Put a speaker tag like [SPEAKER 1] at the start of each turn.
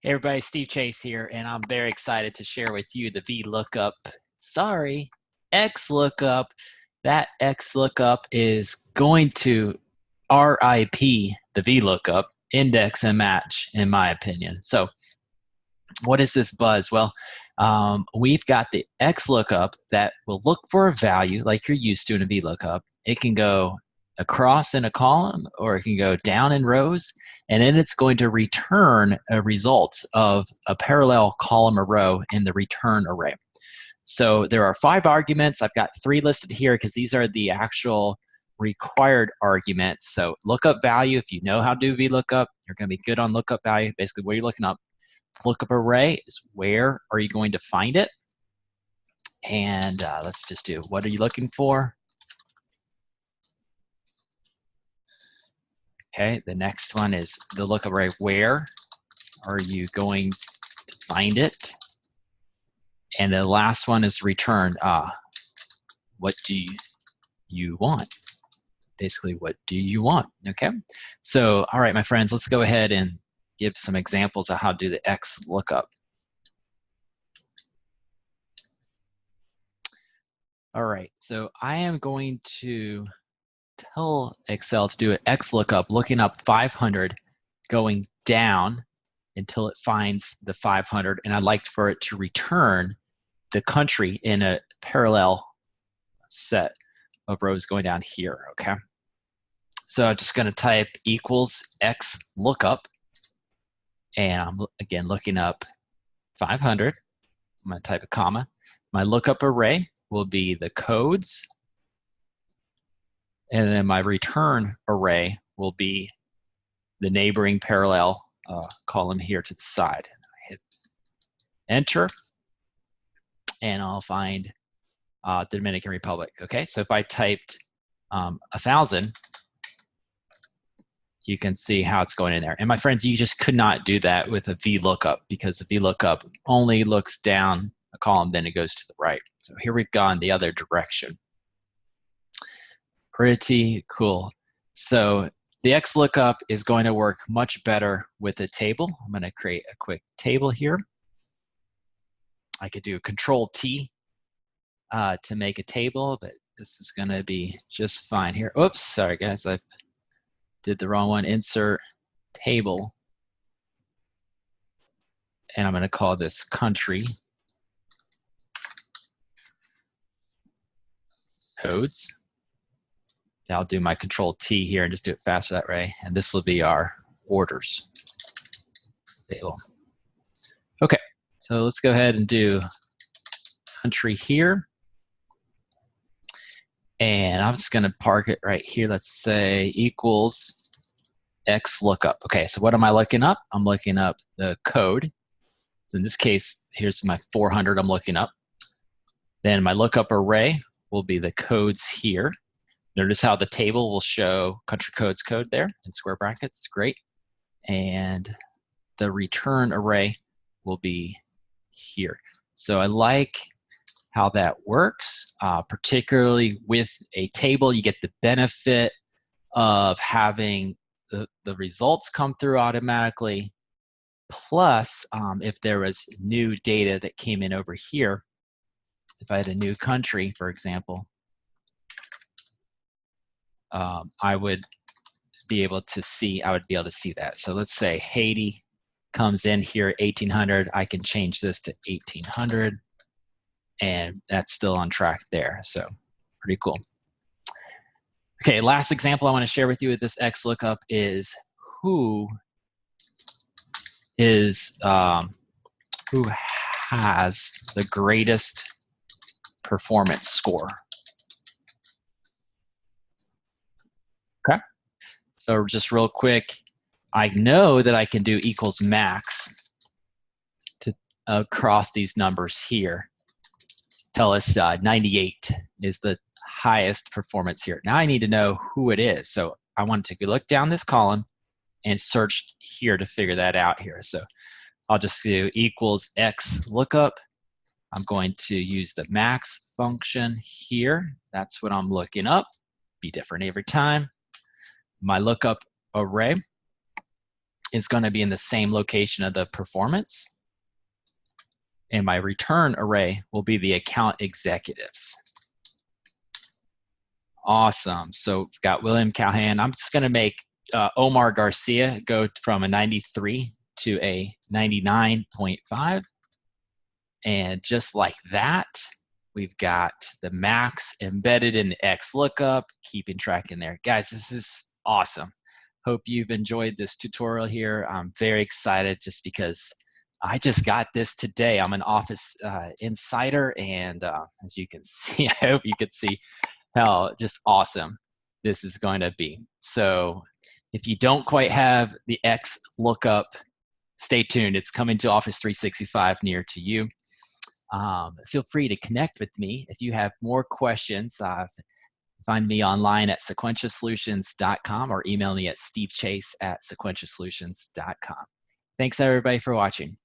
[SPEAKER 1] Hey everybody, Steve Chase here, and I'm very excited to share with you the Vlookup. Sorry, Xlookup. That Xlookup is going to RIP the Vlookup, index and match, in my opinion. So, what is this buzz? Well, we've got the Xlookup that will look for a value like you're used to in a Vlookup. It can go across in a column or it can go down in rows, and then it's going to return a result of a parallel column or row in the return array. So there are 5 arguments. I've got 3 listed here because these are the actual required arguments. So lookup value, if you know how to do VLOOKUP, you're going to be good on lookup value, basically what you're looking up. Lookup array is where are you going to find it? And let's just do, what are you looking for? Okay, the next one is the lookup array, where are you going to find it? And the last one is return, what do you want? Basically, what do you want, okay? So, all right, my friends, let's go ahead and give some examples of how to do the Xlookup. All right, so I am going to tell Excel to do an Xlookup, looking up 500, going down until it finds the 500, and I'd like for it to return the country in a parallel set of rows going down here, okay? So I'm just gonna type equals Xlookup, and I'm again looking up 500. I'm gonna type a comma. My lookup array will be the codes, and then my return array will be the neighboring parallel column here to the side. I hit enter, and I'll find the Dominican Republic. Okay, so if I typed 1,000, you can see how it's going in there. And my friends, you just could not do that with a VLOOKUP because the VLOOKUP only looks down a column, then it goes to the right. So here we've gone the other direction. Pretty cool. So the Xlookup is going to work much better with a table. I'm going to create a quick table here. I could do Control T to make a table, but this is going to be just fine here. Oops, sorry guys, I did the wrong one. Insert table, and I'm going to call this country codes. I'll do my Control T here and just do it faster that way, and this will be our orders table. Okay, so let's go ahead and do country here. And I'm just gonna park it right here. Let's say equals Xlookup. Okay, so what am I looking up? I'm looking up the code. So in this case, here's my 400 I'm looking up. Then my lookup array will be the codes here. Notice how the table will show country codes code there in square brackets. It's great. And the return array will be here. So I like how that works, particularly with a table. You get the benefit of having the results come through automatically. Plus, if there was new data that came in over here, if I had a new country, for example, I would be able to see that. So let's say Haiti comes in here at 1800. I can change this to 1800. And that's still on track there, so pretty cool. Okay, last example I want to share with you with this Xlookup is who has the greatest performance score. Okay, so just real quick, I know that I can do equals max to across these numbers here. Tell us 98 is the highest performance here. Now I need to know who it is. So I want to look down this column and search here to figure that out here. So I'll just do equals Xlookup. I'm going to use the max function here. That's what I'm looking up. Be different every time. My lookup array is going to be in the same location of the performance. And my return array will be the account executives. Awesome. So we've got William Calhan. I'm just going to make Omar Garcia go from a 93 to a 99.5. And just like that, we've got the max embedded in the Xlookup, keeping track in there. Guys, this is awesome. Hope you've enjoyed this tutorial here. I'm very excited just because I just got this today. I'm an Office insider, and as you can see, I hope you can see how just awesome this is going to be. So if you don't quite have the Xlookup, stay tuned. It's coming to Office 365 near to you. Feel free to connect with me if you have more questions. Find me online at sequentialsolutions.com or email me at stevechase@sequentialsolutions.com. Thanks everybody for watching.